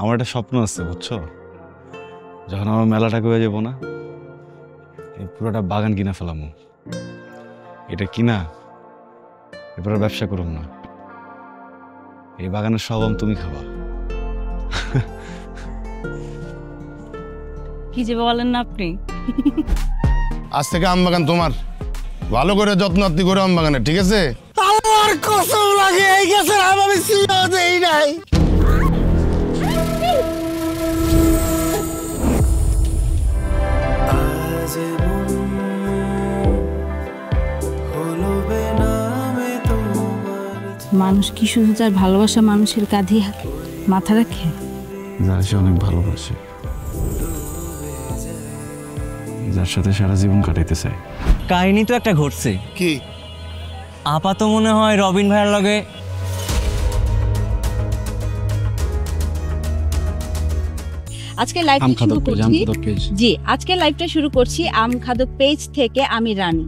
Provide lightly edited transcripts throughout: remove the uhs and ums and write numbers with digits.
আমার একটা স্বপ্ন আছে বুঝছো, যখন আমার মেলাটা হয়ে যাবো না, এই পুরোটা বাগান কিনা ফেলামো। এটা কিনা এরপরে ব্যবসা করুম না, এই বাগানের সব আম তুমি খাবা। কি যে বলেন না আপনি। আজ থেকে আম বাগান তোমার, ভালো করে যত্ন আত্তি করে আম বাগানে, ঠিক আছে? আমার কসম লাগে এই গাছের আম আমি ছিঁড়েও দেই নাই। মানুষ কি শুধু তার ভালোবাসা মানুষের কাঁধে মাথা রাখে? যার সে অনেক ভালোবাসে, যার সাথে সারা জীবন কাটাইতে চায়। কাহিনী তো একটা ঘটছে। কি? আপাতত মনে হয় রবিন ভাইয়ের লগে আজকে লাইভটা শুরু করছি। জি, আজকে লাইভটা শুরু করছি আম খাদক পেজ থেকে। আমি রানী।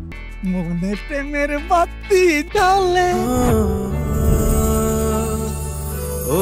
মনে প্রেমের বাতি জ্বলে, ও